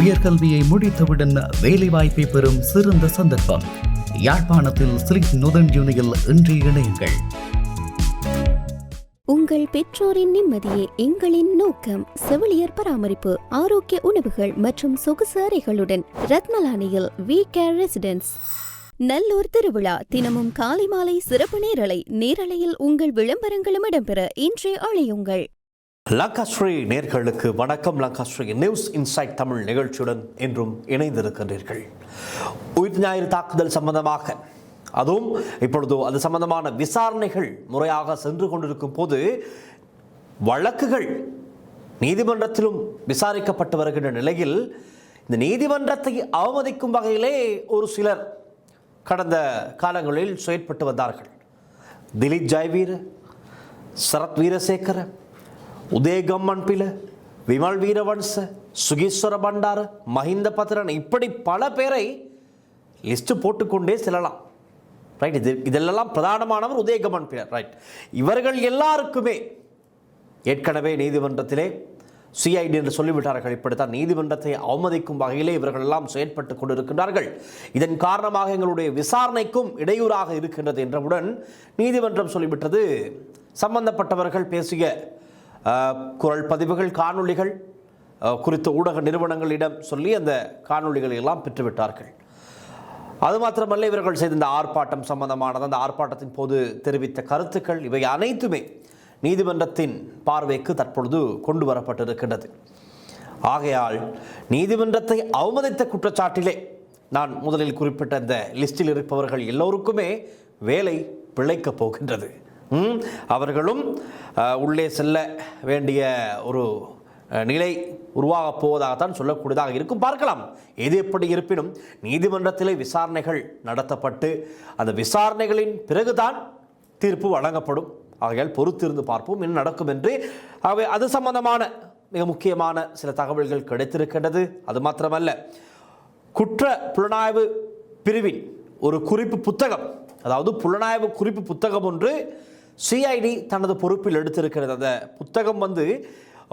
உயர்கல்வியை முடித்தவுடன் வேலைவாய்ப்பை பெறும் சிறந்த சந்தர்ப்பம். யாழ்ப்பாணத்தில் ஸ்லிட் நுதன் யூனியில் இன்று இணையுங்கள். உங்கள் பெற்றோரின் நிம்மதியே எங்களின் நோக்கம். செவிலியர் பராமரிப்பு, ஆரோக்கிய உணவுகள் மற்றும் சொகுசு அறைகளுடன் ரத்னலானியில் வி கேர் ரெசிடென்ஸ். நல்லூர் திருவிழா தினமும் காலை மாலை சிறப்பு நேரலையில் உங்கள் விளம்பரங்களும் இடம்பெற இன்றே அழையுங்கள். லங்காஸ்ரீ நேர்களுக்கு வணக்கம். லங்காஸ்ரீ நியூஸ் இன்சைட் தமிழ் நிகழ்ச்சியுடன் என்றும் இணைந்திருக்கின்றீர்கள். உயிர் ஞாயிறு தாக்குதல் சம்பந்தமாக, அதுவும் இப்பொழுது அது சம்பந்தமான விசாரணைகள் முறையாக சென்று கொண்டிருக்கும் போது வழக்குகள் நீதிமன்றத்திலும் விசாரிக்கப்பட்டு வருகின்ற நிலையில் இந்த நீதிமன்றத்தை அவமதிக்கும் வகையிலே ஒரு சிலர் கடந்த காலங்களில் செயற்பட்டு வந்தார்கள். திலீப் ஜெயவீர, சரத் வீரசேகர, உதயகம்மன் பில, விமல் வீரவன்ச, சுகீஸ்வர பண்டார, மஹிந்த பத்ரன், இப்படி பல பேரை லிஸ்ட் போட்டுக்கொண்டே செல்லலாம். ரைட், இதெல்லாம் பிரதானமானவர் உதயகம்மன் பில. ரைட், இவர்கள் எல்லாருக்குமே ஏற்கனவே நீதிமன்றத்திலே சிஐடி என்று சொல்லிவிட்டார்கள். இப்படித்தான் நீதிமன்றத்தை அவமதிக்கும் வகையிலே இவர்கள் எல்லாம் செயற்பட்டு கொண்டிருக்கிறார்கள். இதன் காரணமாக எங்களுடைய விசாரணைக்கும் இடையூறாக இருக்கின்றது என்றவுடன் நீதிமன்றம் சொல்லிவிட்டது. சம்பந்தப்பட்டவர்கள் பேசிய குரல் பதிவுகள், காணொளிகள் குறித்த ஊடக நிறுவனங்களிடம் சொல்லி அந்த காணொளிகளை எல்லாம் பெற்றுவிட்டார்கள். அது மாத்திரமல்ல, இவர்கள் செய்த இந்த ஆர்ப்பாட்டம் சம்பந்தமானது, அந்த ஆர்ப்பாட்டத்தின் போது தெரிவித்த கருத்துக்கள், இவை அனைத்துமே நீதிமன்றத்தின் பார்வைக்கு தற்பொழுது கொண்டு வரப்பட்டிருக்கின்றது. ஆகையால் நீதிமன்றத்தை அவமதித்த குற்றச்சாட்டிலே நான் முதலில் குறிப்பிட்ட இந்த லிஸ்டில் இருப்பவர்கள் எல்லோருக்குமே வேலை பிழைக்கப் போகின்றது. அவர்களும் உள்ளே செல்ல வேண்டிய ஒரு நிலை உருவாகப் போவதாகத்தான் சொல்லக்கூடியதாக இருக்கும். பார்க்கலாம். எது எப்படி இருப்பினும் நீதிமன்றத்திலே விசாரணைகள் நடத்தப்பட்டு அந்த விசாரணைகளின் பிறகுதான் தீர்ப்பு வழங்கப்படும். ஆகையால் பொறுத்திருந்து பார்ப்போம் என்ன நடக்கும் என்று. ஆகவே அது சம்பந்தமான மிக முக்கியமான சில தகவல்கள் கிடைத்திருக்கின்றது. அது மாத்திரமல்ல, குற்ற புலனாய்வு பிரிவின் ஒரு குறிப்பு புத்தகம், அதாவது புலனாய்வு குறிப்பு புத்தகம் ஒன்று சிஐடி தனது பொறுப்பில் எடுத்திருக்கிறது. அந்த புத்தகம்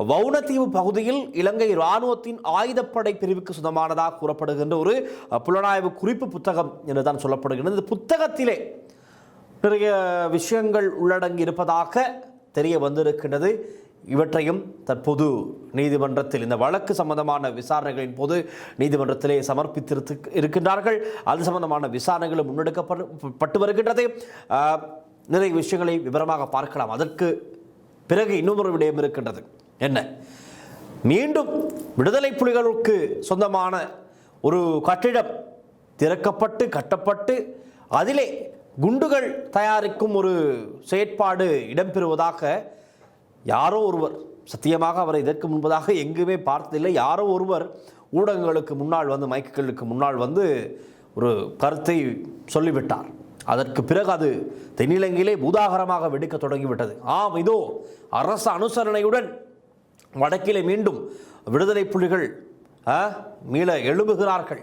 வவுனதீவு பகுதியில் இலங்கை இராணுவத்தின் ஆயுதப்படை பிரிவுக்கு சொந்தமானதாக கூறப்படுகின்ற ஒரு புலனாய்வு குறிப்பு புத்தகம் என்று தான் சொல்லப்படுகிறது. இந்த புத்தகத்திலே நிறைய விஷயங்கள் உள்ளடங்கி இருப்பதாக தெரிய வந்திருக்கின்றது. இவற்றையும் தற்போது நீதிமன்றத்தில் இந்த வழக்கு சம்பந்தமான விசாரணைகளின் போது நீதிமன்றத்திலே சமர்ப்பித்து இருக்கின்றார்கள். அது சம்பந்தமான விசாரணைகளும் முன்னெடுக்கப்பட்டு வருகின்றது. நிறைய விஷயங்களை விவரமாக பார்க்கலாம். அதற்கு பிறகு இன்னொரு விடயம் இருக்கின்றது. என்ன, மீண்டும் விடுதலை புலிகளுக்கு சொந்தமான ஒரு கட்டிடம் திறக்கப்பட்டு கட்டப்பட்டு அதிலே குண்டுகள் தயாரிக்கும் ஒரு செயற்பாடு இடம்பெறுவதாக யாரோ ஒருவர், சத்தியமாக அவரை இதற்கு முன்பதாக எங்குமே பார்த்ததில்லை, யாரோ ஒருவர் ஊடகங்களுக்கு முன்னால் மைக்குகளுக்கு முன்னால் ஒரு கருத்தை சொல்லிவிட்டார். அதற்கு பிறகு அது தென்னிலங்கையிலே பூதாகரமாக வெடிக்க தொடங்கிவிட்டது. ஆம், இதோ அரசு அனுசரணையுடன் வடக்கிலே மீண்டும் விடுதலை புலிகள் மீள எழும்புகிறார்கள்,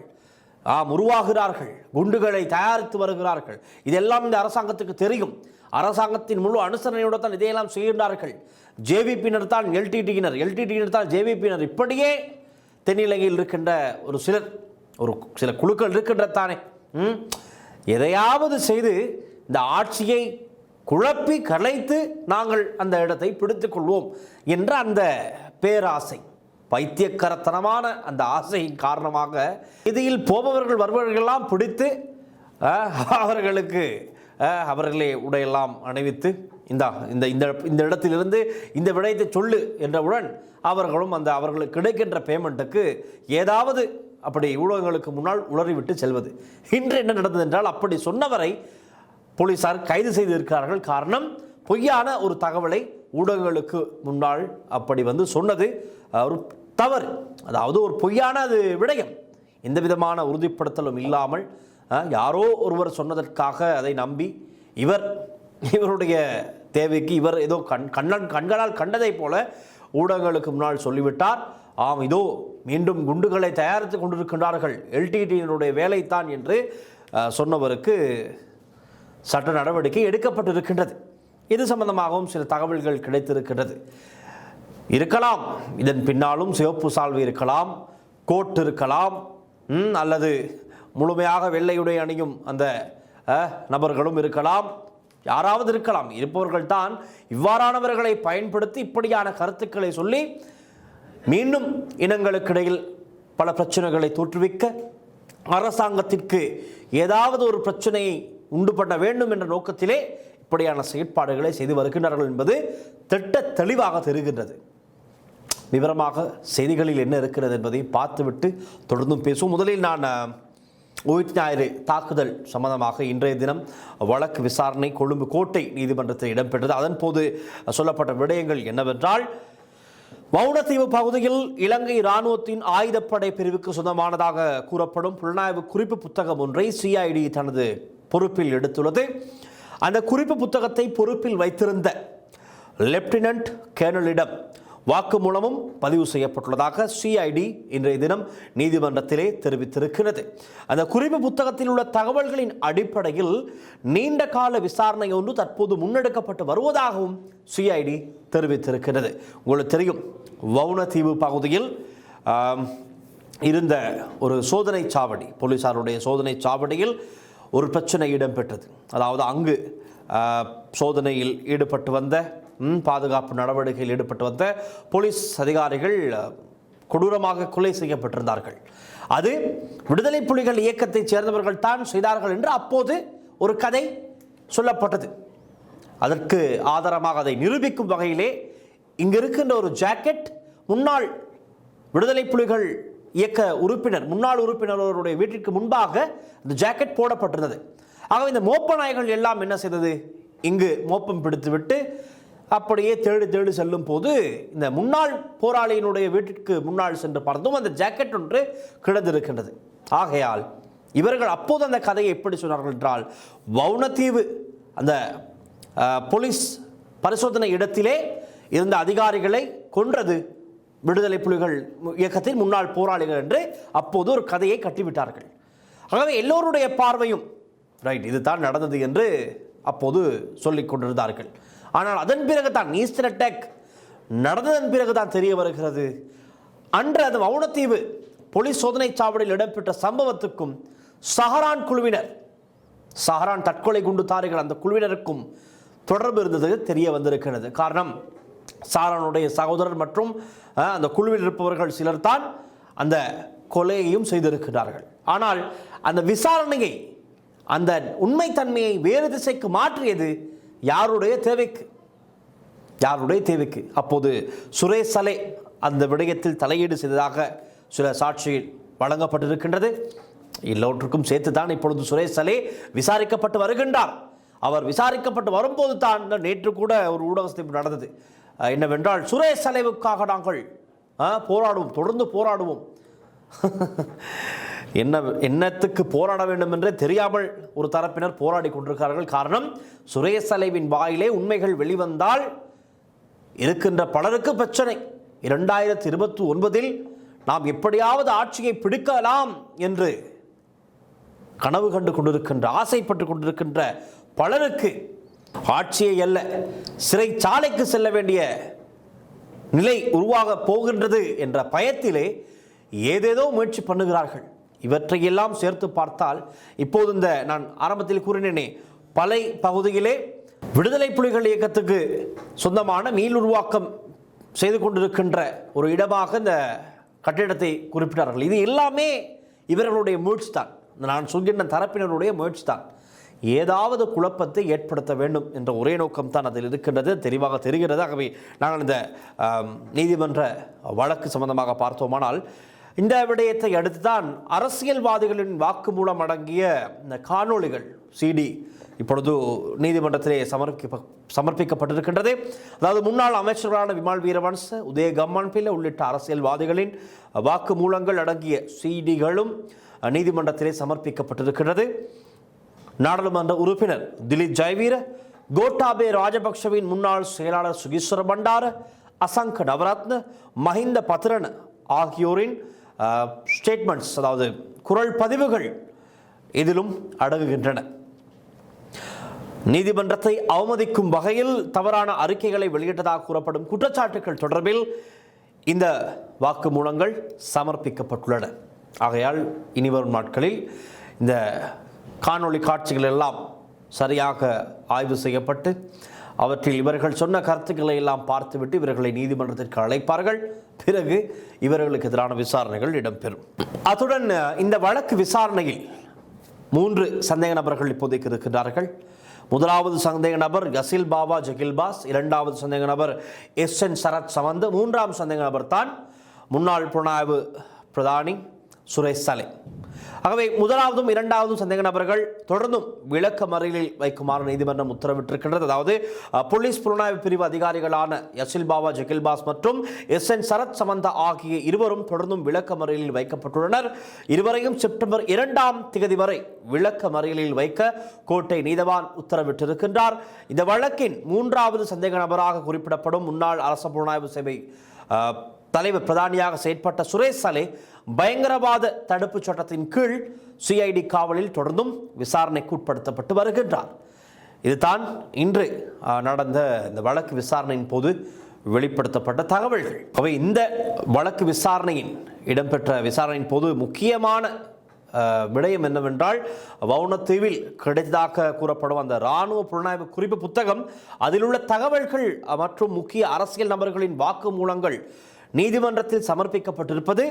உருவாகிறார்கள், குண்டுகளை தயாரித்து வருகிறார்கள். இதெல்லாம் இந்த அரசாங்கத்துக்கு தெரியும். அரசாங்கத்தின் முழு அனுசரணையோடு தான் இதையெல்லாம் செய்கின்றார்கள். ஜேவிபியினர் தான் எல்டிடியினர் தான் ஜேவிபியினர். இப்படியே தென்னிலங்கையில் இருக்கின்ற சில குழுக்கள் இருக்கின்றதானே, எதையாவது செய்து இந்த ஆட்சியை குழப்பி கலைத்து நாங்கள் அந்த இடத்தை பிடித்துக் கொள்வோம் என்ற அந்த பேராசை, பைத்தியக்கரத்தனமான அந்த ஆசையின் காரணமாக இதில் போபவர்கள் வருபவர்களெல்லாம் பிடித்து அவர்களே உடையெல்லாம் அணிவித்து இந்த இடத்திலிருந்து இந்த விடயத்தை சொல்லு என்றவுடன் அவர்களும் அவர்களுக்கு கிடைக்கின்ற பேமெண்ட்டுக்கு ஏதாவது அப்படி ஊடகங்களுக்கு முன்னால் உளறிவிட்டு செல்வது. இன்று என்ன நடந்தது என்றால், அப்படி சொன்னவரை போலீசார் கைது செய்திருக்கிறார்கள். காரணம், பொய்யான ஒரு தகவலை ஊடகங்களுக்கு முன்னால் அப்படி சொன்னது ஒரு தவறு, அதாவது ஒரு பொய்யான அது விடயம், எந்த விதமான உறுதிப்படுத்தலும் இல்லாமல் யாரோ ஒருவர் சொன்னதற்காக அதை நம்பி இவருடைய தேவைக்கு இவர் ஏதோ கண்களால் கண்டதை போல ஊடகங்களுக்கு முன்னால் சொல்லிவிட்டார். ஆம், இதோ மீண்டும் குண்டுகளை தயாரித்து கொண்டிருக்கின்றார்கள், எல்டிடியினுடைய வேலைத்தான் என்று சொன்னவருக்கு சட்ட நடவடிக்கை எடுக்கப்பட்டிருக்கின்றது. இது சம்பந்தமாகவும் சில தகவல்கள் கிடைத்திருக்கின்றது. இருக்கலாம், இதன் பின்னாலும் சிவப்பு சால்வை இருக்கலாம், கோட் இருக்கலாம், அல்லது முழுமையாக வெள்ளையுடை அணியும் அந்த நபர்களும் இருக்கலாம், யாராவது இருக்கலாம். இருப்பவர்கள் தான் இவ்வாறானவர்களை பயன்படுத்தி இப்படியான கருத்துக்களை சொல்லி மீண்டும் இனங்களுக்கிடையில் பல பிரச்சனைகளை தோற்றுவிக்க, அரசாங்கத்திற்கு ஏதாவது ஒரு பிரச்சனையை உண்டு பண்ண வேண்டும் என்ற நோக்கத்திலே இப்படியான செயற்பாடுகளை செய்து வருகின்றார்கள் என்பது திட்ட தெளிவாக தெரிகின்றது. விவரமாக செய்திகளில் என்ன இருக்கிறது என்பதை பார்த்துவிட்டு தொடர்ந்தும் பேசுவோம். முதலில் நான் உயிர் ஞாயிறு தாக்குதல் சம்பந்தமாக இன்றைய தினம் வழக்கு விசாரணை கொழும்பு கோட்டை நீதிமன்றத்தில் இடம்பெற்றது. அதன் போது சொல்லப்பட்ட விடயங்கள் என்னவென்றால், வவுணதீவு பகுதியில் இலங்கை இராணுவத்தின் ஆயுதப்படை பிரிவுக்கு சொந்தமானதாக கூறப்படும் புலனாய்வு குறிப்பு புத்தகம் ஒன்றை சிஐடி தனது பொறுப்பில் எடுத்துள்ளது. அந்த குறிப்பு புத்தகத்தை பொறுப்பில் வைத்திருந்த லெப்டினன்ட் கேர்னலிடம் வாக்குமூலமும் பதிவு செய்யப்பட்டுள்ளதாக சிஐடி இன்றைய தினம் நீதிமன்றத்திலே தெரிவித்திருக்கிறது. அந்த குறிப்பு புத்தகத்தில் உள்ள தகவல்களின் அடிப்படையில் நீண்ட கால விசாரணை ஒன்று தற்போது முன்னெடுக்கப்பட்டு வருவதாகவும் சிஐடி தெரிவித்திருக்கிறது. உங்களுக்கு தெரியும், வவுணதீவு பகுதியில் இருந்த ஒரு சோதனை சாவடி, போலீசாருடைய சோதனை சாவடியில் ஒரு பிரச்சனை இடம்பெற்றது. அதாவது அங்கு சோதனையில் ஈடுபட்டு வந்த பாதுகாப்பு நடவடிக்கையில் ஈடுபட்டு வந்த போலீஸ் அதிகாரிகள் கொடூரமாக கொலை செய்யப்பட்டிருந்தார்கள். அது விடுதலை புலிகள் இயக்கத்தைச் சேர்ந்தவர்கள் தான் செய்தார்கள் என்று அப்போது ஒரு கதை சொல்லப்பட்டது. அதற்கு ஆதாரமாக அதை நிரூபிக்கும் வகையிலே இங்கு இருக்கின்ற ஒரு ஜாக்கெட் முன்னாள் விடுதலை புலிகள் இயக்க உறுப்பினர், முன்னாள் உறுப்பினருடைய வீட்டிற்கு முன்பாக இந்த ஜாக்கெட் போடப்பட்டிருந்தது. ஆகவே இந்த மோப்ப நாய்கள் எல்லாம் என்ன செய்தது, இங்கு மோப்பம் பிடித்துவிட்டு அப்படியே தேடி செல்லும் போது இந்த முன்னாள் போராளியினுடைய வீட்டிற்கு முன்னால் சென்று பார்த்ததும் அந்த ஜாக்கெட் ஒன்று கிடந்திருக்கின்றது. ஆகையால் இவர்கள் அப்போது அந்த கதையை எப்படி சொன்னார்கள் என்றால், வவுணதீவு அந்த போலீஸ் பரிசோதனை இடத்திலே இருந்த அதிகாரிகளை கொன்றது விடுதலை புலிகள் இயக்கத்தின் முன்னாள் போராளிகள் என்று அப்போது ஒரு கதையை கட்டிவிட்டார்கள். ஆகவே எல்லோருடைய பார்வையும் ரைட், இது தான் நடந்தது என்று அப்போது சொல்லிக் கொண்டிருந்தார்கள். ஆனால் அதன் பிறகு தான் ஈஸ்டர் அட்டாக் நடந்ததன் பிறகு தான் தெரிய வருகிறது, அன்று அந்த வவுணதீவு போலீஸ் சோதனை சாவடியில் இடம்பெற்ற சம்பவத்துக்கும் சஹரான் குழுவினர், சஹரான் தற்கொலை குண்டுதாரிகள் அந்த குழுவினருக்கும் தொடர்பு இருந்தது தெரிய வந்திருக்கிறது. காரணம், சஹரானுடைய சகோதரர் மற்றும் அந்த குழுவில் இருப்பவர்கள் சிலர் தான் அந்த கொலையையும் செய்திருக்கிறார்கள். ஆனால் அந்த விசாரணையை, அந்த உண்மைத்தன்மையை வேறு திசைக்கு மாற்றியது யாருடைய தேவைக்கு? அப்போது சுரேஷ் சலே அந்த விடயத்தில் தலையீடு செய்ததாக சில சாட்சியில் வழங்கப்பட்டிருக்கின்றது. எல்லோருக்கும் சேர்த்து தான் இப்பொழுது சுரேஷ் சலே விசாரிக்கப்பட்டு வருகின்றார். அவர் விசாரிக்கப்பட்டு வரும்போது தான் நேற்று கூட ஒரு ஊடக சந்திப்பு நடந்தது. என்னவென்றால், சுரேஷ் சலேவுக்காக நாங்கள் போராடுவோம், தொடர்ந்து போராடுவோம். என்னத்துக்கு போராட வேண்டும் என்றே தெரியாமல் ஒரு தரப்பினர் போராடி கொண்டிருக்கிறார்கள். காரணம், சுரேஷ் சலேவின் வாயிலே உண்மைகள் வெளிவந்தால் இருக்கின்ற பலருக்கு பிரச்சனை. 2029 நாம் எப்படியாவது ஆட்சியை பிடிக்கலாம் என்று கனவு கண்டு கொண்டிருக்கின்ற, ஆசைப்பட்டு கொண்டிருக்கின்ற பலருக்கு ஆட்சியை அல்ல, சிறைச்சாலைக்கு செல்ல வேண்டிய நிலை உருவாக போகின்றது என்ற பயத்திலே ஏதேதோ முயற்சி பண்ணுகிறார்கள். இவற்றையெல்லாம் சேர்த்து பார்த்தால் இப்போது இந்த நான் ஆரம்பத்தில் கூறினேனே, பலை பகுதியிலே விடுதலை புலிகள் இயக்கத்துக்கு சொந்தமான மீளுருவாக்கம் செய்து கொண்டிருக்கின்ற ஒரு இடமாக இந்த கட்டிடத்தை குறிப்பிட்டார்கள். இது எல்லாமே இவர்களுடைய முயற்சி தான், நான் சொல்கின்ற தரப்பினருடைய முயற்சி தான். ஏதாவது குழப்பத்தை ஏற்படுத்த வேண்டும் என்ற ஒரே நோக்கம் தான் அதில் இருக்கின்றது, தெளிவாக தெரிகிறது. ஆகவே நாங்கள் இந்த நீதிமன்ற வழக்கு சம்பந்தமாக பார்த்தோமானால், இந்த விடயத்தை அடுத்து தான் அரசியல்வாதிகளின் வாக்குமூலம் அடங்கிய இந்த காணொளிகள் CD இப்பொழுது நீதிமன்றத்திலே சமர்ப்பிக்கப்பட்டிருக்கின்றது. அதாவது முன்னாள் அமைச்சர்களான விமல் வீரவன்ச, உதய கம்மன்பில உள்ளிட்ட அரசியல்வாதிகளின் வாக்குமூலங்கள் அடங்கிய CDகளும் நீதிமன்றத்திலே சமர்ப்பிக்கப்பட்டிருக்கிறது. நாடாளுமன்ற உறுப்பினர் திலீப் ஜெயவீர, கோட்டாபே ராஜபக்ஷவின் முன்னாள் செயலாளர் சுகீஸ்வர பண்டார, அசங்க நவரத்ன, மஹிந்த பத்ரன் ஆகியோரின் ஸ்டேட்மெண்ட்ஸ், அதாவது குரல் பதிவுகள் இதிலும் அடங்குகின்றன. நீதிமன்றத்தை அவமதிக்கும் வகையில் தவறான அறிக்கைகளை வெளியிட்டதாக கூறப்படும் குற்றச்சாட்டுகள் தொடர்பில் இந்த வாக்குமூலங்கள் சமர்ப்பிக்கப்பட்டுள்ளன. ஆகையால் இனிவரும் நாட்களில் இந்த காணொளி காட்சிகள் எல்லாம் சரியாக ஆய்வு செய்யப்பட்டு அவற்றில் இவர்கள் சொன்ன கருத்துக்களை எல்லாம் பார்த்துவிட்டு இவர்களை நீதிமன்றத்திற்கு அழைப்பார்கள். பிறகு இவர்களுக்கு எதிரான விசாரணைகள் இடம்பெறும். அத்துடன் இந்த வழக்கு விசாரணையில் 3 சந்தேக நபர்கள் இப்போதைக்கு இருக்கின்றார்கள். முதலாவது சந்தேக நபர் யசில் பாபா ஜகில்பாஸ், இரண்டாவது சந்தேக நபர் SN சரத் சமந்து, மூன்றாம் சந்தேக நபர் தான் முன்னாள் புலனாய்வு பிரதானி சுரேஷ் சலே. ஆகவே முதலாவதும் இரண்டாவதும் சந்தேக நபர்கள் தொடர்ந்தும் விளக்க மறியலில் வைக்குமாறு நீதிமன்றம் உத்தரவிட்டிருக்கின்றது. அதாவது போலீஸ் புலனாய்வு பிரிவு அதிகாரிகளான யசில் பாபா ஜகில்பாஸ் மற்றும் SN சரத் சமந்தா ஆகிய இருவரும் தொடர்ந்தும் விளக்க மறியலில் வைக்கப்பட்டுள்ளனர். இருவரையும் செப்டம்பர் 2ஆம் தேதி வரை விளக்க மறியலில் வைக்க கோட்டை நீதவான் உத்தரவிட்டிருக்கின்றார். இந்த வழக்கின் 3வது சந்தேக நபராக குறிப்பிடப்படும் முன்னாள் அரசு புலனாய்வு சேவை தலைவர் பிரதானியாக செயற்பட்ட சுரேஷ் சலே பயங்கரவாத தடுப்பு சட்டத்தின் கீழ் CID காவலில் தொடர்ந்தும் விசாரணைக்கு உட்படுத்தப்பட்டு வருகின்றார். இதுதான் இன்று நடந்த இந்த வழக்கு விசாரணையின் போது வெளிப்படுத்தப்பட்ட தகவல்கள். அவை இந்த வழக்கு விசாரணையின் இடம்பெற்ற விசாரணையின் போது முக்கியமான விடயம் என்னவென்றால், வவுனத்தீவில் கிடைத்ததாக கூறப்படும் அந்த இராணுவ புலனாய்வு குறிப்பு புத்தகம், அதில் உள்ள தகவல்கள் மற்றும் முக்கிய அரசியல் நபர்களின் வாக்குமூலங்கள் நீதிமன்றத்தில் சமர்ப்பிக்கப்பட்டிருப்பது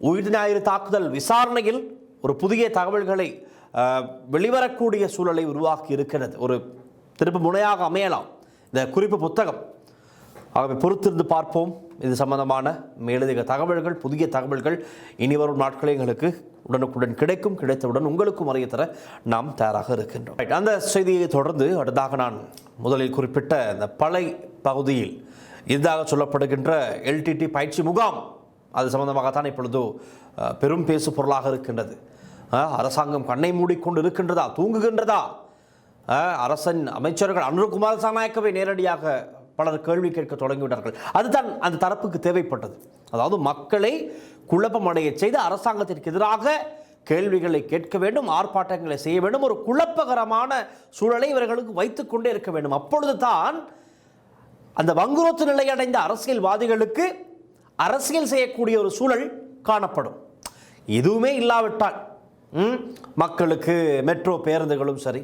உயிர் ஞாயிறு தாக்குதல் விசாரணையில் ஒரு புதிய தகவல்களை வெளிவரக்கூடிய சூழலை உருவாக்கி இருக்கிறது. ஒரு திருப்பு முனையாக அமையலாம் இந்த குறிப்பு புத்தகம். ஆகவே பொறுத்திருந்து பார்ப்போம். இது சம்பந்தமான மேலதிக தகவல்கள், புதிய தகவல்கள் இனிவரும் நாட்களில் எங்களுக்கு உடனுக்குடன் கிடைக்கும். கிடைத்தவுடன் உங்களுக்கும் அறிய தர நாம் தயாராக இருக்கின்றோம். அந்த செய்தியை தொடர்ந்து அடுத்ததாக நான் முதலில் குறிப்பிட்ட இந்த பளை பகுதியில் இதாக சொல்லப்படுகின்ற LTT பயிற்சி முகாம், அது சம்பந்தமாகத்தான் இப்பொழுது பெரும் பேசு பொருளாக இருக்கின்றது. அரசாங்கம் கண்ணை மூடிக்கொண்டு இருக்கின்றதா, தூங்குகின்றதா? அரசன் அமைச்சர்கள் அனுர்குமார் சாநாயக்கவை நேரடியாக பலர் கேள்வி கேட்க தொடங்கிவிட்டார்கள். அதுதான் அந்த தரப்புக்கு தேவைப்பட்டது. அதாவது மக்களை குழப்பமடைய செய்து அரசாங்கத்திற்கு எதிராக கேள்விகளை கேட்க வேண்டும், ஆர்ப்பாட்டங்களை செய்ய வேண்டும், ஒரு குழப்பகரமான சூழலை இவர்களுக்கு வைத்துக் கொண்டே இருக்க வேண்டும். அப்பொழுது தான் அந்த வங்குரோத்து நிலையடைந்த அரசியல்வாதிகளுக்கு அரசியல் செய்யக்கூடிய ஒரு சூழல் காணப்படும். எதுவுமே இல்லாவிட்டால் மக்களுக்கு மெட்ரோ பேருந்துகளும் சரி,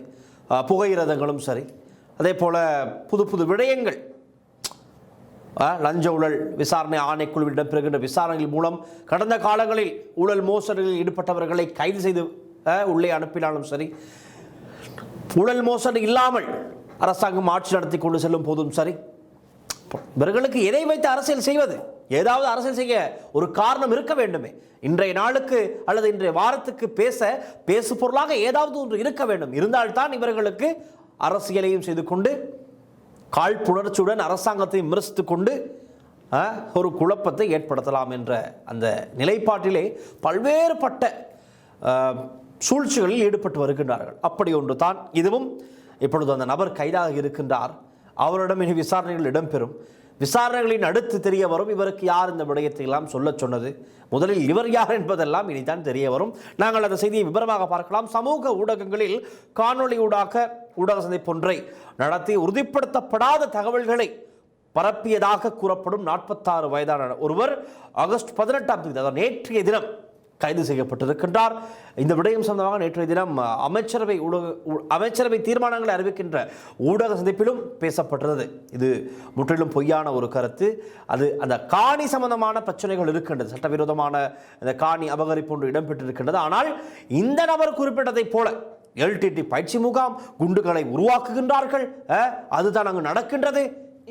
புகையிரதங்களும் சரி, அதே போல புது புது விடயங்கள், லஞ்ச ஊழல் விசாரணை ஆணைக்குழுவில் இடம்பெறுகின்ற விசாரணைகள் மூலம் கடந்த காலங்களில் ஊழல் மோசடிகளில் ஈடுபட்டவர்களை கைது செய்து உள்ளே அனுப்பினாலும் சரி, ஊழல் மோசடி இல்லாமல் அரசாங்கம் ஆட்சி நடத்தி கொண்டு செல்லும் போதும் சரி, இவர்களுக்கு எதை வைத்து அரசியல் செய்வது? ஏதாவது அரசியல் செய்ய ஒரு காரணம் இருக்க வேண்டுமே. இன்றைய நாளுக்கு அல்லது இன்றைய வாரத்துக்கு பேசு பொருளாக ஏதாவது ஒன்று இருக்க வேண்டும். இருந்தால்தான் இவர்களுக்கு அரசியலையும் செய்து கொண்டு காழ்ப்புணர்ச்சியுடன் அரசாங்கத்தை விமர்சித்துக் கொண்டு ஒரு குழப்பத்தை ஏற்படுத்தலாம் என்ற அந்த நிலைப்பாட்டிலே பல்வேறுபட்ட சூழ்ச்சிகளில் ஈடுபட்டு வருகின்றார்கள். அப்படி ஒன்று தான் இதுவும். இப்பொழுது அந்த நபர் கைதாக இருக்கின்றார். அவரிடம் இனி விசாரணைகள் இடம்பெறும். விசாரணைகளின் அடுத்து தெரிய வரும் இவருக்கு யார் இந்த விடயத்தை எல்லாம் சொல்ல சொன்னது, முதலில் இவர் யார் என்பதெல்லாம் இனிதான் தெரிய வரும். நாங்கள் அந்த செய்தியை விவரமாக பார்க்கலாம். சமூக ஊடகங்களில் காணொளி ஊடக சந்திப்பு ஒன்றை நடத்தி உறுதிப்படுத்தப்படாத தகவல்களை பரப்பியதாக கூறப்படும் 46 வயதான ஒருவர் ஆகஸ்ட் 18ஆம் தேதி, அதாவது நேற்றைய தினம் கைது செய்யப்பட்டிருக்கின்றார். இந்த விடயம் சம்பந்தமாக நேற்றைய தினம் அமைச்சரவை தீர்மானங்களை அறிவிக்கின்ற ஊடக சந்திப்பிலும் பேசப்பட்டது. இது முற்றிலும் பொய்யான ஒரு கருத்து. அது அந்த காணி சம்பந்தமான பிரச்சனைகள் இருக்கின்றது. சட்டவிரோதமான இந்த காணி அபகரிப்பு ஒன்று இடம்பெற்றிருக்கின்றது. ஆனால் இந்த நபர் குறிப்பிட்டதை போல LTT பயிற்சி முகாம், குண்டுகளை உருவாக்குகின்றார்கள், அதுதான் அங்கு நடக்கின்றது,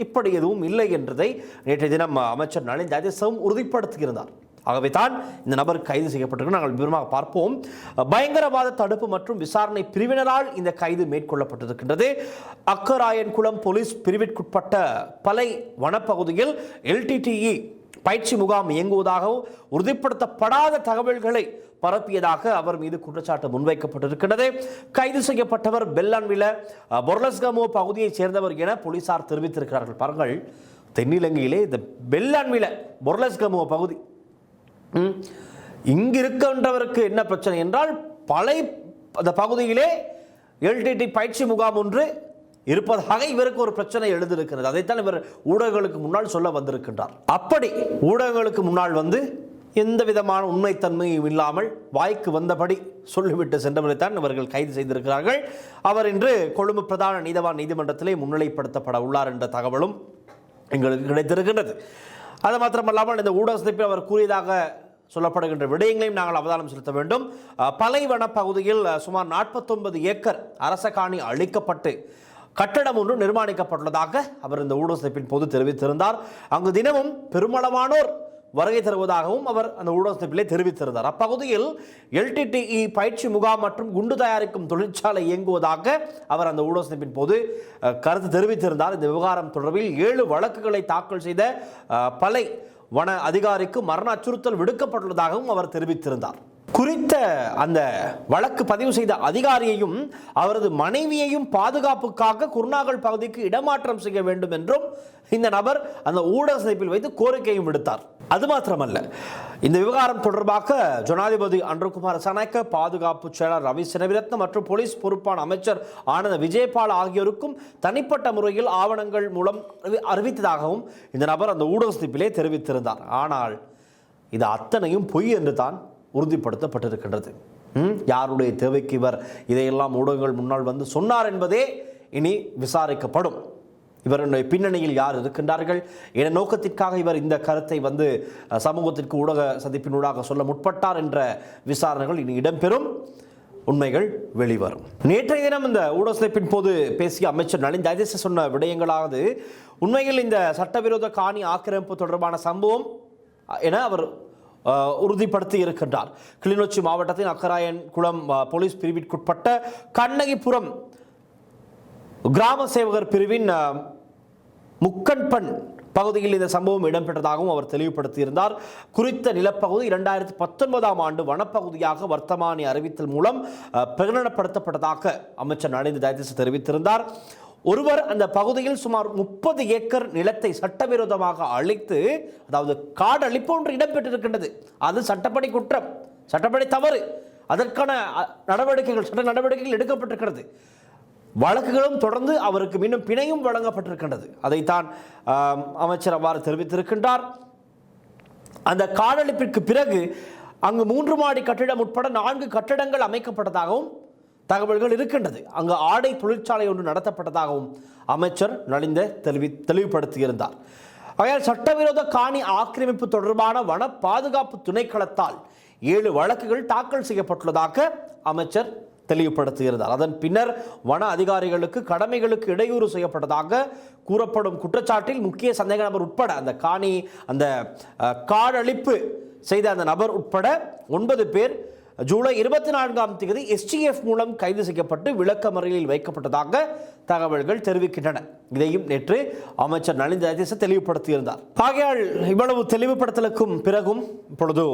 இப்படி எதுவும் இல்லை என்றதை நேற்றைய தினம் அமைச்சர் நளின் ஜெயதிசவும் உறுதிப்படுத்தியிருந்தார். ஆகவே தான் இந்த நபர் கைது செய்யப்பட்டிருக்கிறார். நாங்கள் விவரமாக பார்ப்போம். பயங்கரவாத தடுப்பு மற்றும் விசாரணை பிரிவினரால் இந்த கைது மேற்கொள்ளப்பட்டிருக்கின்றது. அக்கராயன்குளம் போலீஸ் பிரிவிற்குட்பட்ட பளை வனப்பகுதியில் LTTE பயிற்சி முகாம் இயங்குவதாகவும் உறுதிப்படுத்தப்படாத தகவல்களை பரப்பியதாக அவர் மீது குற்றச்சாட்டு முன்வைக்கப்பட்டிருக்கிறது. கைது செய்யப்பட்டவர் பெல்லான்வில பொர்லஸ்கமோ பகுதியைச் சேர்ந்தவர் என போலீசார் தெரிவித்திருக்கிறார்கள். பாருங்கள், தென்னிலங்கையிலே இந்த பெல்லான்வில பொர்லஸ்கமோ பகுதி, இங்கு இருக்கின்றவருக்கு என்ன பிரச்சனை என்றால், பழைய அந்த பகுதியிலே LTT பயிற்சி முகாம் ஒன்று இருப்பதாக இவருக்கு ஒரு பிரச்சனை எழுந்திருக்கிறது. அதைத்தான் இவர் ஊடகங்களுக்கு முன்னால் சொல்ல வந்திருக்கின்றார். அப்படி ஊடகங்களுக்கு முன்னால் வந்து எந்த விதமான உண்மைத்தன்மையும் இல்லாமல் வாய்க்கு வந்தபடி சொல்லிவிட்டு சென்றவரைத்தான் இவர்கள் கைது செய்திருக்கிறார்கள். அவர் இன்று கொழும்பு பிரதான நீதவான் நீதிமன்றத்திலே முன்னிலைப்படுத்தப்பட உள்ளார் என்ற தகவலும் எங்களுக்கு கிடைத்திருக்கின்றது. அது மாத்திரமல்லாமல் இந்த ஊடக சந்திப்பில் அவர் கூறியதாக சொல்லப்படுகின்ற விடயங்களையும் நாங்கள் அவதானம் செலுத்த வேண்டும். பலைவன பகுதியில் சுமார் 49 ஏக்கர் அரச காணி அளிக்கப்பட்டு கட்டடம் ஒன்று நிர்மாணிக்கப்பட்டுள்ளதாக அவர் இந்த ஊடக சந்திப்பின் போது தெரிவித்திருந்தார். அங்கு தினமும் பெருமளவானோர் வருகை தருவதாகவும் அவர் அந்த ஊடக சந்திப்பிலே தெரிவித்திருந்தார். அப்பகுதியில் LTTE பயிற்சி முகாம் மற்றும் குண்டு தயாரிக்கும் தொழிற்சாலை இயங்குவதாக அவர் அந்த ஊடக சந்திப்பின் போது கருத்து தெரிவித்திருந்தார். இந்த விவகாரம் தொடர்பில் 7 வழக்குகளை தாக்கல் செய்த பலை வன அதிகாரிக்கு மரண அச்சுறுத்தல் விடுக்கப்பட்டுள்ளதாகவும் அவர் தெரிவித்திருந்தார். குறித்த அந்த வழக்கு பதிவு செய்த அதிகாரியையும் அவரது மனைவியையும் பாதுகாப்புக்காக குருநாகல் பகுதிக்கு இடமாற்றம் செய்ய வேண்டும் என்றும் இந்த நபர் அந்த ஊடக சந்திப்பில் வைத்து கோரிக்கையும் விடுத்தார். அது மாத்திரமல்ல, இந்த விவகாரம் தொடர்பாக ஜனாதிபதி அன்ருகுமார் சனக்க, பாதுகாப்பு செயலர் ரவி செனவிரத்ன மற்றும் போலீஸ் பொறுப்பான அமைச்சர் ஆனந்த விஜயபால் ஆகியோருக்கும் தனிப்பட்ட முறையில் ஆவணங்கள் மூலம் அறிவித்ததாகவும் இந்த நபர் அந்த ஊடக சந்திப்பிலே தெரிவித்திருந்தார். ஆனால் இது அத்தனையும் பொய் என்று தான் உறுதிப்படுத்தப்பட்டிருக்கின்றது. யாருடைய தேவைக்கு இவர் இதையெல்லாம் ஊடகங்கள் முன்னால் வந்து சொன்னார் என்பதே இனி விசாரிக்கப்படும். இவருடைய பின்னணியில் யார் இருக்கின்றார்கள், என நோக்கத்திற்காக இவர் இந்த கருத்தை வந்து சமூகத்திற்கு ஊடக சந்திப்பினூடாக சொல்ல முற்பட்டார் என்ற விசாரணைகள் இனி இடம்பெறும், உண்மைகள் வெளிவரும். நேற்றைய தினம் இந்த ஊடக சந்திப்பின் போது பேசிய அமைச்சர் நளின் ஜெயதிச சொன்ன விடயங்களாவது உண்மையில் இந்த சட்டவிரோத காணி ஆக்கிரமிப்பு தொடர்பான சம்பவம் என அவர் உறுதிப்படுத்தி இருக்கின்றார். கிளிநொச்சி மாவட்டத்தின் அக்கராயன் குளம் போலீஸ் பிரிவிற்குட்பட்ட கண்ணகிபுரம் கிராம சேவகர் பிரிவின் முக்கன்பன் பகுதியில் இந்த சம்பவம் இடம்பெற்றதாகவும் அவர் தெளிவுபடுத்தியிருந்தார். குறித்த நிலப்பகுதி 2019ஆம் ஆண்டு வனப்பகுதியாக வர்த்தமானி அறிவித்தல் மூலம் பிரகடனப்படுத்தப்பட்டதாக அமைச்சர் நளின் ஜெயதிச தெரிவித்திருந்தார். ஒருவர் அந்த பகுதியில் சுமார் 30 ஏக்கர் நிலத்தை சட்டவிரோதமாக அழித்து, அதாவது காடு அழிப்பு ஒன்று இடம்பெற்றிருக்கின்றது. அது சட்டப்படி குற்றம், சட்டப்படி தவறு. அதற்கான நடவடிக்கைகள், சட்ட நடவடிக்கைகள் எடுக்கப்பட்டிருக்கிறது. வழக்குகளும் தொடர்ந்து அவருக்கு மீண்டும் பிணையும் வழங்கப்பட்டிருக்கின்றது. அதைத்தான் அமைச்சர் அவ்வாறு தெரிவித்திருக்கின்றார். அந்த காடழிப்பிற்கு பிறகு அங்கு 3 மாடி கட்டிடம் உட்பட 4 கட்டிடங்கள் அமைக்கப்பட்டதாகவும் தகவல்கள் இருக்கின்றது. அங்கு ஆடை தொழிற்சாலை ஒன்று நடத்தப்பட்டதாகவும் அமைச்சர் நலிந்த தெளிவுபடுத்தியிருந்தார். ஆகையால் சட்டவிரோத காணி ஆக்கிரமிப்பு தொடர்பான வன பாதுகாப்பு திணைக்களத்தால் 7 வழக்குகள் தாக்கல் செய்யப்பட்டுள்ளதாக அமைச்சர் தெளிவுபடுத்தியிருந்தார். அதன் பின்னர் வன அதிகாரிகளுக்கு கடமைகளுக்கு இடையூறு செய்யப்பட்டதாக கூறப்படும் குற்றச்சாட்டில் முக்கிய சந்தேக நபர் உட்பட அந்த காடழிப்பு செய்த அந்த நபர் உட்பட 9 பேர் ஜூலை 24ஆம் தேதி STF மூலம் கைது செய்யப்பட்டு விளக்கமறியலில் வைக்கப்பட்டதாக தகவல்கள் தெரிவிக்கின்றன. இதையும் நேற்று அமைச்சர் நளின் ஜெயதிச தெளிவுபடுத்தியிருந்தார். ஆகையால் இவ்வளவு தெளிவுபடுத்தலுக்கும் பிறகும் இப்பொழுது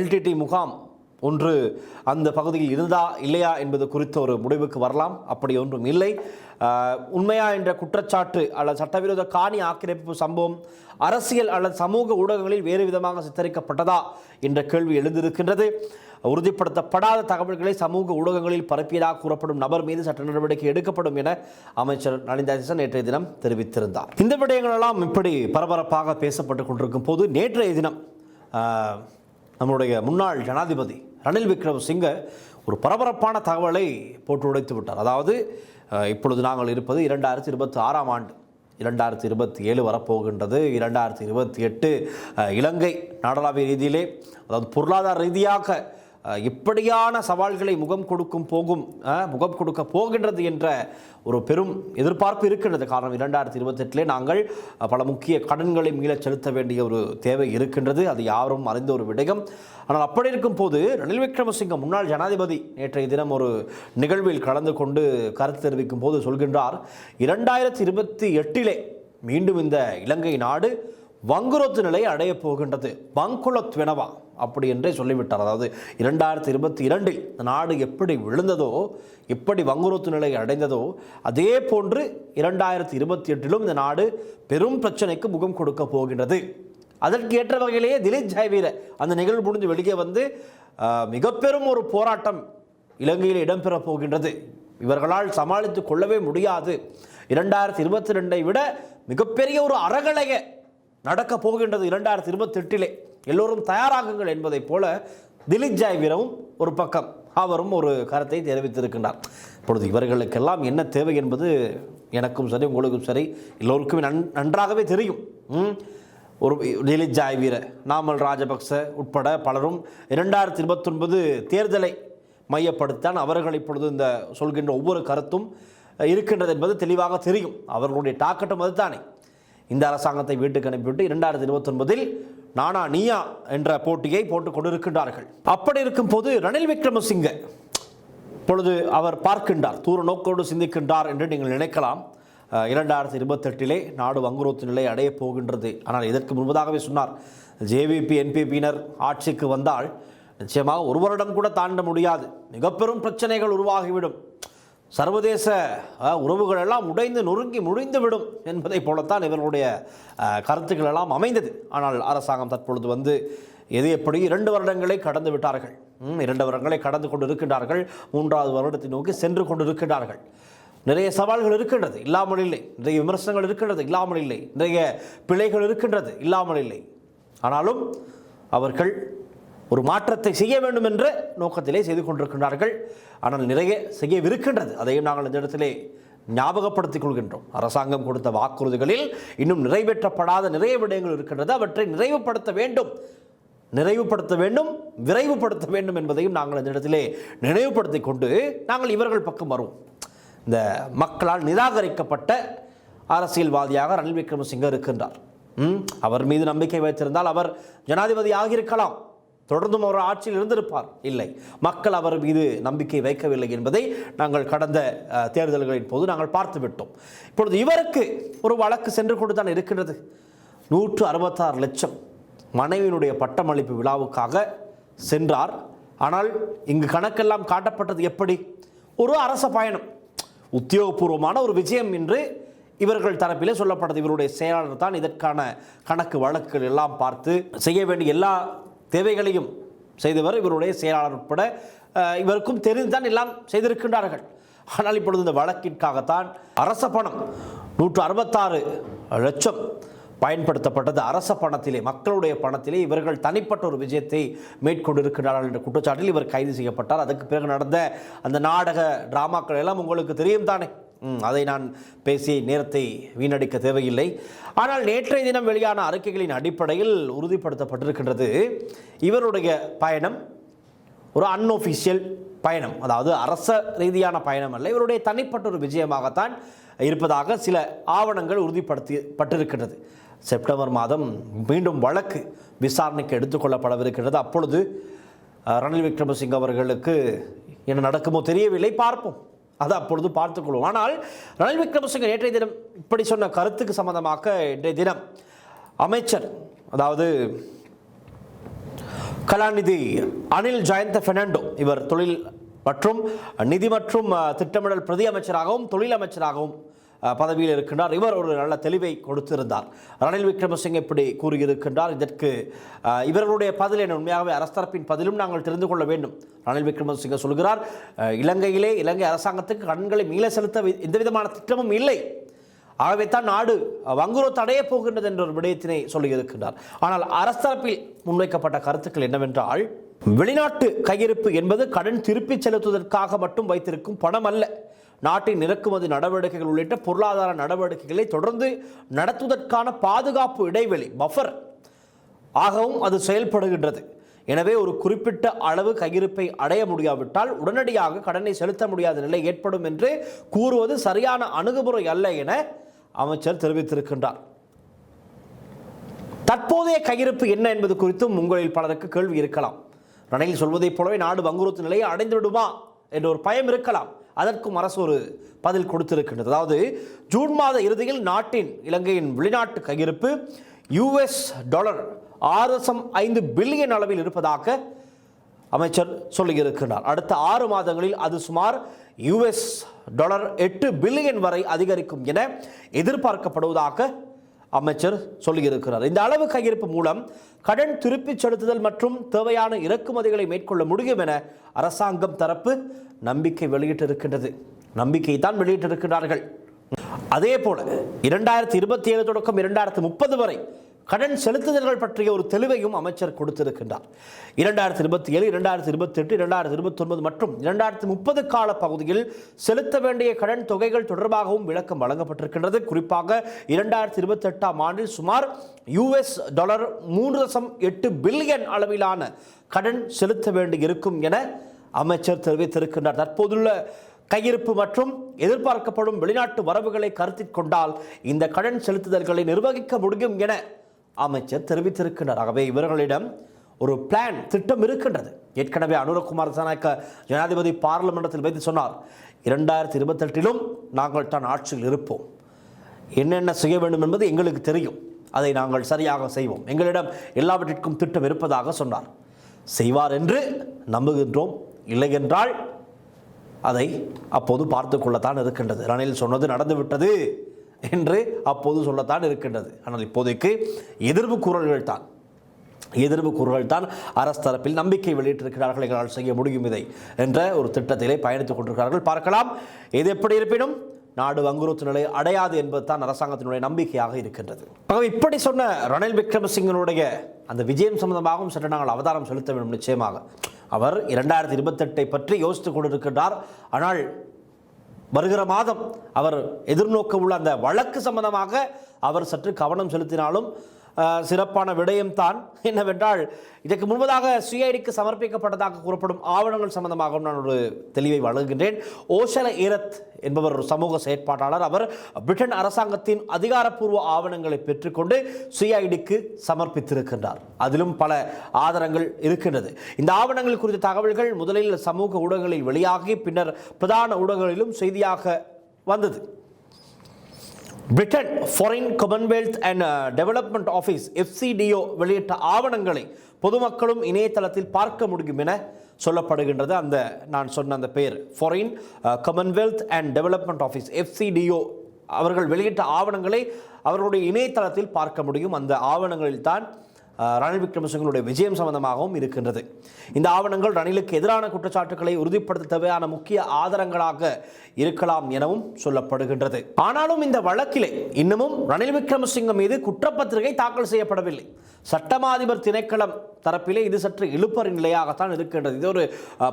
LTT முகாம் ஒன்று அந்த பகுதியில் இருந்தா இல்லையா என்பது குறித்த ஒரு முடிவுக்கு வரலாம். அப்படி ஒன்றும் இல்லை. உண்மையா என்ற குற்றச்சாட்டு அல்லது சட்டவிரோத காணி ஆக்கிரமிப்பு சம்பவம் அரசியல் அல்லது சமூக ஊடகங்களில் வேறு விதமாக சித்தரிக்கப்பட்டதா என்ற கேள்வி எழுந்திருக்கின்றது. உறுதிப்படுத்தப்படாத தகவல்களை சமூக ஊடகங்களில் பரப்பியதாக கூறப்படும் நபர் மீது சட்ட நடவடிக்கை எடுக்கப்படும் என அமைச்சர் நளின் ஜெயதிச நேற்றைய தினம் தெரிவித்திருந்தார். இந்த விடயங்களெல்லாம் இப்படி பரபரப்பாக பேசப்பட்டுக் கொண்டிருக்கும் போது நேற்றைய தினம் நம்முடைய முன்னாள் ஜனாதிபதி ரணில் விக்ரமசிங்க ஒரு பரபரப்பான தகவலை போட்டு உடைத்து விட்டார். அதாவது இப்பொழுது நாங்கள் இருப்பது 2026ஆம் ஆண்டு, 2027 வரப்போகின்றது, 2028 இலங்கை நாடளாவிய ரீதியிலே, அதாவது பொருளாதார ரீதியாக இப்படியான சவால்களை முகம் கொடுக்க போகின்றது என்ற ஒரு பெரும் எதிர்பார்ப்பு இருக்கின்றது. காரணம் 2028 நாங்கள் பல முக்கிய கடன்களை மீளச் செலுத்த வேண்டிய ஒரு தேவை இருக்கின்றது. அது யாரும் அறிந்த ஒரு விடயம். ஆனால் அப்படி இருக்கும் போது ரணில் விக்ரமசிங்க முன்னாள் ஜனாதிபதி நேற்றைய தினம் ஒரு நிகழ்வில் கலந்து கொண்டு கருத்து தெரிவிக்கும் போது சொல்கின்றார், 2028 மீண்டும் இந்த இலங்கை நாடு வங்குரோத்து நிலை அடையப் போகின்றது, வங்குலத்வெனவா அப்படி என்றே சொல்லிவிட்டார். அதாவது 2022 இந்த நாடு எப்படி விழுந்ததோ, எப்படி வங்குரோத்து நிலை அடைந்ததோ, அதே போன்று 2028 இந்த நாடு பெரும் பிரச்சனைக்கு முகம் கொடுக்க போகின்றது. அதற்கு ஏற்ற வகையிலேயே திலீப் ஜெயவீர அந்த நிகழ்வு முடிஞ்சு வெளியே வந்து மிக பெரும் ஒரு போராட்டம் இலங்கையில் இடம்பெறப் போகின்றது, இவர்களால் சமாளித்து கொள்ளவே முடியாது. 2022 விட மிகப்பெரிய ஒரு அறகலைய நடக்கப் போகின்றது 2028 எல்லோரும் தயாராகுங்கள் என்பதைப் போல திலீப் ஜாய்வீரவும் ஒரு பக்கம் அவரும் ஒரு கருத்தை தெரிவித்திருக்கின்றார். இப்பொழுது இவர்களுக்கெல்லாம் என்ன தேவை என்பது எனக்கும் சரி உங்களுக்கும் சரி எல்லோருக்குமே நன்றாகவே தெரியும். ஒரு திலீப் ஜாய்வீர, நாமல் ராஜபக்ச உட்பட பலரும் 2029 தேர்தலை மையப்படுத்தான் அவர்கள் இப்பொழுது இந்த சொல்கின்ற ஒவ்வொரு கருத்தும் இருக்கின்றது என்பது தெளிவாக தெரியும். அவர்களுடைய டாக்கட்டும் அதுதானே. இந்த அரசாங்கத்தை வீட்டுக்கு அனுப்பிவிட்டு 2029 நானா நீயா என்ற போட்டியை போட்டுக் கொண்டிருக்கின்றார்கள். அப்படி இருக்கும் போது ரணில் விக்ரமசிங்க இப்பொழுது அவர் பார்க்கின்றார், தூர நோக்கோடு சிந்திக்கின்றார் என்று நீங்கள் நினைக்கலாம். 2028 நாடு வங்குரோத்து நிலை அடையப் போகின்றது. ஆனால் இதற்கு முன்பதாகவே சொன்னார், ஜேவிபி என்பிபியினர் ஆட்சிக்கு வந்தால் நிச்சயமாக ஒரு வருடம் கூட தாண்ட முடியாது, மிக பெரும் பிரச்சனைகள் உருவாகிவிடும், சர்வதேச உறவுகள் எல்லாம் உடைந்து நொறுங்கி முடிந்துவிடும் என்பதை போலத்தான் இவர்களுடைய கருத்துக்கள் எல்லாம் அமைந்தது. ஆனால் அரசாங்கம் தற்பொழுது வந்து எது எப்படி 2 வருடங்களை கடந்து விட்டார்கள். 2 வருடங்களை கடந்து கொண்டு இருக்கின்றார்கள். 3வது வருடத்தை நோக்கி சென்று கொண்டு இருக்கின்றார்கள். நிறைய சவால்கள் இருக்கின்றது, இல்லாமல் இல்லை. நிறைய விமர்சனங்கள் இருக்கின்றது, இல்லாமல் இல்லை. நிறைய பிழைகள் இருக்கின்றது, இல்லாமல் இல்லை. ஆனாலும் அவர்கள் ஒரு மாற்றத்தை செய்ய வேண்டும் என்ற நோக்கத்திலே செய்து கொண்டிருக்கின்றார்கள். ஆனால் நிறைய செய்யவிருக்கின்றது, அதையும் நாங்கள் இந்த இடத்திலே ஞாபகப்படுத்திக் கொள்கின்றோம். அரசாங்கம் கொடுத்த வாக்குறுதிகளில் இன்னும் நிறைவேற்றப்படாத நிறைய விடயங்கள் இருக்கின்றது. அவற்றை நிறைவுபடுத்த வேண்டும், விரைவுபடுத்த வேண்டும் என்பதையும் நாங்கள் இந்த இடத்திலே நினைவுபடுத்தி கொண்டு நாங்கள் இவர்கள் பக்கம் வருவோம். இந்த மக்களால் நிராகரிக்கப்பட்ட அரசியல்வாதியாக ரணில் விக்ரமசிங்க இருக்கின்றார். அவர் மீது நம்பிக்கை வைத்திருந்தால் அவர் ஜனாதிபதி ஆகியிருக்கலாம், தொடர்ந்தும் அவர் ஆட்சியில் இருந்திருப்பார். இல்லை, மக்கள் அவர் மீது நம்பிக்கை வைக்கவில்லை என்பதை நாங்கள் கடந்த தேர்தல்களின் போது நாங்கள் பார்த்து விட்டோம். இப்பொழுது இவருக்கு ஒரு வழக்கு சென்று கொண்டு தான் இருக்கின்றது. 166 லட்சம் மனைவியினுடைய பட்டமளிப்பு விழாவுக்காக சென்றார். ஆனால் இங்கு கணக்கெல்லாம் காட்டப்பட்டது எப்படி? ஒரு அரச பயணம், உத்தியோகபூர்வமான ஒரு விஜயம் என்று இவர்கள் தரப்பிலே சொல்லப்பட்டது. இவருடைய செயலாளர் தான் இதற்கான கணக்கு வழக்குகள் எல்லாம் பார்த்து செய்ய வேண்டிய எல்லா தேவைகளையும் செய்தவர் இவருடைய செயலாளர் உட்பட இவருக்கும் தெரிந்துதான் எல்லாம் செய்திருக்கின்றார்கள். ஆனால் இப்பொழுது இந்த வழக்கிற்காகத்தான் அரச பணம் 166 லட்சம் பயன்படுத்தப்பட்டது. அரச பணத்திலே, மக்களுடைய பணத்திலே இவர்கள் தனிப்பட்ட ஒரு விஜயத்தை மேற்கொண்டிருக்கிறார்கள் என்ற குற்றச்சாட்டில் இவர் கைது செய்யப்பட்டார். அதுக்கு பிறகு நடந்த அந்த நாடக டிராமாக்கள் எல்லாம் உங்களுக்கு தெரியும் தானே. அதை நான் பேசி நேரத்தை வீணடிக்க தேவையில்லை. ஆனால் நேற்றைய தினம் வெளியான அறிக்கைகளின் அடிப்படையில் உறுதிப்படுத்தப்பட்டிருக்கின்றது, இவருடைய பயணம் ஒரு அன்ஒஃபிஷியல் பயணம், அதாவது அரச ரீதியான பயணம் அல்ல, இவருடைய தனிப்பட்ட ஒரு விஜயமாகத்தான் இருப்பதாக சில ஆவணங்கள் உறுதிப்படுத்தப்பட்டிருக்கின்றது. செப்டம்பர் மாதம் மீண்டும் வழக்கு விசாரணைக்கு எடுத்துக்கொள்ளப்படவிருக்கின்றது. அப்பொழுது ரணில் விக்ரமசிங்க அவர்களுக்கு என்ன நடக்குமோ தெரியவில்லை, பார்ப்போம், அதை அப்பொழுது பார்த்துக்கொள்வோம். ஆனால் ரணில் விக்ரமசிங்க நேற்றைய தினம் இப்படி சொன்ன கருத்துக்கு சம்பந்தமாக இன்றைய தினம் அமைச்சர், அதாவது கலாநிதி அனில் ஜயந்த பெர்னாண்டோ, இவர் தொழில் மற்றும் நிதி மற்றும் திட்டமிடல் பிரதி அமைச்சராகவும் தொழில் அமைச்சராகவும் பதவியில் இருக்கின்றார். இவர் ஒரு நல்ல தெளிவை கொடுத்திருந்தார். ரணில் விக்ரமசிங்கே இப்படி கூறியிருக்கின்றார். இதற்கு இவர்களுடைய பதில் என்ன? உண்மையாகவே அரசரப்பின் பதிலும் நாங்கள் தெரிந்து கொள்ள வேண்டும். ரணில் விக்ரமசிங்கே சொல்கிறார், இலங்கையிலே இலங்கை அரசாங்கத்துக்கு கண்களை மீள செலுத்த எந்த விதமான திட்டமும் இல்லை, ஆகவே தான் நாடு வங்குரோத்து அடையப் போகின்றது என்ற ஒரு விடயத்தினை சொல்லியிருக்கின்றார். ஆனால் அரசரப்பில் முன்வைக்கப்பட்ட கருத்துக்கள் என்னவென்றால், வெளிநாட்டு கையிருப்பு என்பது கடன் திருப்பிச் செலுத்துவதற்காக மட்டும் வைத்திருக்கும் பணம் அல்ல, நாட்டின் இறக்குமதி நடவடிக்கைகள் உள்ளிட்ட பொருளாதார நடவடிக்கைகளை தொடர்ந்து நடத்துவதற்கான பாதுகாப்பு இடைவெளி பஃபர் ஆகவும் அது செயல்படுகின்றது. எனவே ஒரு குறிப்பிட்ட அளவு கையிருப்பை அடைய முடியாவிட்டால் உடனடியாக கடனை செலுத்த முடியாத நிலை ஏற்படும் என்று கூறுவது சரியான அணுகுமுறை அல்ல என அமைச்சர் தெரிவித்திருக்கின்றார். தற்போதைய கையிருப்பு என்ன என்பது குறித்தும் உங்களில் பலருக்கு கேள்வி இருக்கலாம். ரணில் சொல்வதைப் போலவே நாடு வங்குரோத்து நிலையை அடைந்து விடுமா என்ற ஒரு பயம் இருக்கலாம். அதற்கும் அரசு ஒரு பதில் கொடுத்திருக்கின்றது. அதாவது ஜூன் மாத இறுதியில் நாட்டின் இலங்கையின் வெளிநாட்டு கையிருப்பு $6.5 பில்லியன் அளவில் இருப்பதாக அமைச்சர் சொல்லியிருக்கிறார். அடுத்த 6 மாதங்களில் அது சுமார் $8 பில்லியன் வரை அதிகரிக்கும் என எதிர்பார்க்கப்படுவதாக அமைச்சர் சொல்லியிருக்கிறார். இந்த அளவு கையிருப்பு மூலம் கடன் திருப்பிச் செலுத்துதல் மற்றும் தேவையான இறக்குமதிகளை மேற்கொள்ள முடியும் என அரசாங்கம் தரப்பு நம்பிக்கை வெளியிட்டிருக்கின்றது. நம்பிக்கையை தான் வெளியிட்டிருக்கிறார்கள். அதே போல 2027 தொடக்கம் 2030 வரை கடன் செலுத்துதல்கள் பற்றிய ஒரு தெளிவையும் அமைச்சர் கொடுத்திருக்கின்றார். 2027, 2028, 2029 மற்றும் 2030 கால பகுதியில் செலுத்த வேண்டிய கடன் தொகைகள் தொடர்பாகவும் விளக்கம் வழங்கப்பட்டிருக்கின்றது. குறிப்பாக 2028ஆம் ஆண்டில் சுமார் $3.8 பில்லியன் அளவிலான கடன் செலுத்த வேண்டி இருக்கும் என அமைச்சர் தெரிவித்திருக்கின்றார். தற்போதுள்ள கையிருப்பு மற்றும் எதிர்பார்க்கப்படும் வெளிநாட்டு வரவுகளை கருத்தில் கொண்டால் இந்த கடன் செலுத்துதல்களை நிர்வகிக்க முடியும் என அமைச்சர் தெரிவித்திருக்கிறார். ஆகவே இவர்களிடம் ஒரு பிளான், திட்டம் இருக்கின்றது. ஏற்கனவே அனுரகுமார் திசாநாயக்க ஜனாதிபதி பார்லிமெண்டத்தில் வைத்து சொன்னார், 2028 நாங்கள் தான் ஆட்சியில் இருப்போம், என்னென்ன செய்ய வேண்டும் என்பது எங்களுக்கு தெரியும், அதை நாங்கள் சரியாக செய்வோம், எங்களிடம் எல்லாவற்றிற்கும் திட்டம் இருப்பதாக சொன்னார். செய்வார் என்று நம்புகின்றோம். இல்லை என்றால் அதை அப்போது பார்த்து கொள்ளத்தான் இருக்கின்றது. ரணில் சொன்னது நடந்துவிட்டது என்று அப்போது சொல்லத்தான் இருக்கின்றது. ஆனால் இப்போதைக்கு எதிர்ப்பு கூறல்கள் தான் அரசு தரப்பில் நம்பிக்கை வெளியிட்டிருக்கிறார்கள். எங்களால் செய்ய முடியும் இதை என்ற ஒரு திட்டத்திலே பயணித்துக் கொண்டிருக்கிறார்கள். பார்க்கலாம், எது எப்படி இருப்பினும் நாடு வங்குரோத்து நிலை அடையாது என்பது தான் அரசாங்கத்தினுடைய நம்பிக்கையாக இருக்கின்றது. இப்படி சொன்ன ரணில் விக்ரமசிங்கனுடைய அந்த விஜயம் சம்பந்தமாகவும் சற்று நாங்கள் அவதாரம் செலுத்த வேண்டும். நிச்சயமாக அவர் 2028 பற்றி யோசித்துக் கொண்டிருக்கின்றார். ஆனால் வருகிற மாதம் அவர் எதிர்நோக்க உள்ள அந்த வழக்கு சம்பந்தமாக அவர் சற்று கவனம் செலுத்தினாலும் சிறப்பான விடயம்தான். என்னவென்றால், இதற்கு முன்பதாக சிஐடிக்கு சமர்ப்பிக்கப்பட்டதாக கூறப்படும் ஆவணங்கள் சம்பந்தமாக நான் ஒரு தெளிவை வழங்குகின்றேன். ஓஷல ஈரத் என்பவர் ஒரு சமூக செயற்பாட்டாளர். அவர் பிரிட்டன் அரசாங்கத்தின் அதிகாரப்பூர்வ ஆவணங்களை பெற்றுக்கொண்டு சிஐடிக்கு சமர்ப்பித்திருக்கின்றார். அதிலும் பல ஆதாரங்கள் இருக்கின்றது. இந்த ஆவணங்கள் குறித்த தகவல்கள் முதலில் சமூக ஊடகங்களில் வெளியாகி பின்னர் பிரதான ஊடகங்களிலும் செய்தியாக வந்தது. Britain foreign Commonwealth and development office FCDO வெளியிட்ட ஆவணங்களை பொதுமக்களும் இணையதளத்தில் பார்க்க முடியும் என சொல்லப்படுகின்றது. அந்த நான் சொன்ன அந்த பெயர் foreign Commonwealth and development office FCDO அவர்கள் வெளியிட்ட ஆவணங்களை அவர்களுடைய இணையதளத்தில் பார்க்க முடியும். அந்த ஆவணங்களில் தான் ரணில் விக்ரமசிங்கனுடைய விஜயம் சம்பந்தமாகவும் இருக்கின்றது. இந்த ஆவணங்கள் ரணிலுக்கு எதிரான குற்றச்சாட்டுகளை உறுதிப்படுத்த தேவையான முக்கிய ஆதாரங்களாக இருக்கலாம் எனவும் சொல்லப்படுகின்றது. ஆனாலும் இந்த வழக்கிலே இன்னமும் ரணில் விக்ரமசிங்க மீது குற்றப்பத்திரிகை தாக்கல் செய்யப்படவில்லை. சட்டமா அதிபர் திணைக்களம் தரப்பிலே இது சற்று இழுப்பறி நிலையாகத்தான் இருக்கின்றது. இது ஒரு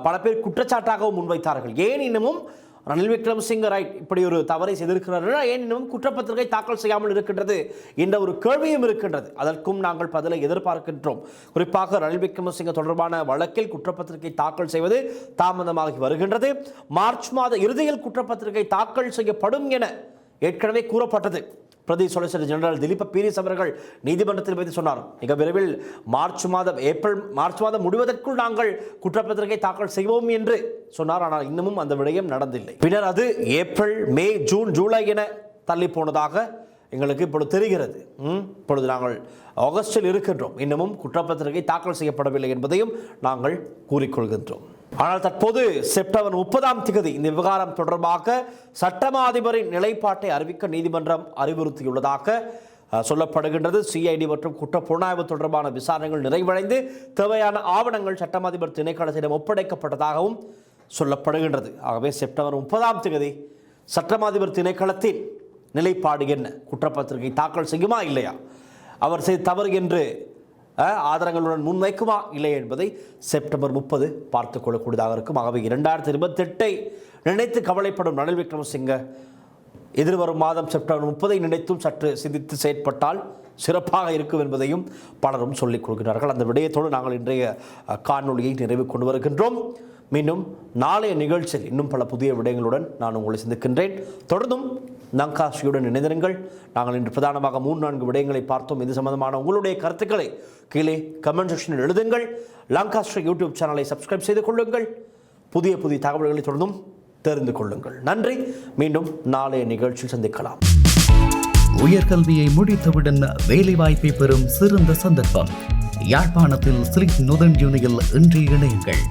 பல பேர் குற்றச்சாட்டாகவும் முன்வைத்தார்கள். ஏன் இன்னமும் ரணில் விக்ரமசிங்க இப்படி ஒரு தவறை செய்திருக்கிறார்கள், ஏன் இன்னும் குற்றப்பத்திரிகை தாக்கல் செய்யாமல் இருக்கின்றது என்ற ஒரு கேள்வியும் இருக்கின்றது. அதற்கும் நாங்கள் பதிலை எதிர்பார்க்கின்றோம். குறிப்பாக ரணில் விக்ரமசிங்க தொடர்பான வழக்கில் குற்றப்பத்திரிகை தாக்கல் செய்வது தாமதமாகி வருகின்றது. மார்ச் மாத இறுதியில் குற்றப்பத்திரிகை தாக்கல் செய்யப்படும் என ஏற்கனவே கூறப்பட்டது. பிரதி சொலிசிட்டர் ஜெனரல் திலீப் பீரிஸ் அவர்கள் நீதிமன்றத்தில் வைத்து சொன்னார், மிக விரைவில் மார்ச் மாதம் முடிவதற்குள் நாங்கள் குற்றப்பத்திரிகை தாக்கல் செய்வோம் என்று சொன்னார். ஆனால் இன்னமும் அந்த விடயம் நடந்தில்லை. பின்னர் அது ஏப்ரல், மே, ஜூன், ஜூலை என தள்ளி போனதாக எங்களுக்கு இப்பொழுது தெரிகிறது. இப்பொழுது நாங்கள் ஆகஸ்டில் இருக்கின்றோம். இன்னமும் குற்றப்பத்திரிகை தாக்கல் செய்யப்படவில்லை என்பதையும் நாங்கள் கூறிக்கொள்கின்றோம். ஆனால் தற்போது செப்டம்பர் 30 இந்த விவகாரம் தொடர்பாக சட்டமா அதிபரின் நிலைப்பாட்டை அறிவிக்க நீதிமன்றம் அறிவுறுத்தியுள்ளதாக சொல்லப்படுகின்றது. சிஐடி மற்றும் குற்ற புலனாய்வு தொடர்பான விசாரணைகள் நிறைவடைந்து தேவையான ஆவணங்கள் சட்டமா அதிபர் திணைக்களத்திடம் ஒப்படைக்கப்பட்டதாகவும் சொல்லப்படுகின்றது. ஆகவே செப்டம்பர் 30 சட்டமா அதிபர் திணைக்களத்தின் நிலைப்பாடு என்ன, குற்றப்பத்திரிகை தாக்கல் செய்யுமா இல்லையா, அவர் செய்த தவறு என்று ஆதாரங்களுடன் முன்வைக்குமா இல்லை என்பதை செப்டம்பர் 30 பார்த்துக் கொள்ளக்கூடியதாக இருக்கும். ஆகவே 2028 நினைத்து கவலைப்படும் ரணில் விக்ரமசிங்க எதிர்வரும் மாதம் செப்டம்பர் 30 நினைத்தும் சற்று சிந்தித்து செயற்பட்டால் சிறப்பாக இருக்கும் என்பதையும் பலரும் சொல்லிக் கொள்கிறார்கள். அந்த விடயத்தோடு நாங்கள் இன்றைய காணொளியை நிறைவு கொண்டு வருகின்றோம். மீண்டும் நாளைய நிகழ்ச்சியில் இன்னும் பல புதிய விடயங்களுடன் நான் உங்களை சந்திக்கின்றேன். தொடர்ந்தும் லங்காஸ்ரீயுடன் இணைந்திருங்கள். நாங்கள் இன்று பிரதானமாக 3-4 விடயங்களை பார்த்தோம். இது சம்பந்தமான உங்களுடைய கருத்துக்களை கீழே கமெண்ட் செக்ஷனில் எழுதுங்கள். லங்காஸ்ரீ யூடியூப் சேனலை சப்ஸ்கிரைப் செய்து கொள்ளுங்கள். புதிய தகவல்களை தொடர்ந்தும் தெரிந்து கொள்ளுங்கள். நன்றி. மீண்டும் நாளைய நிகழ்ச்சியில் சந்திக்கலாம். உயர்கல்வியை முடித்தவுடன் வேலைவாய்ப்பை பெறும் சிறந்த சந்தர்ப்பம். யாழ்ப்பாணத்தில் ஸ்ரீ நொதன் யூனியில் இன்று இணையுங்கள்.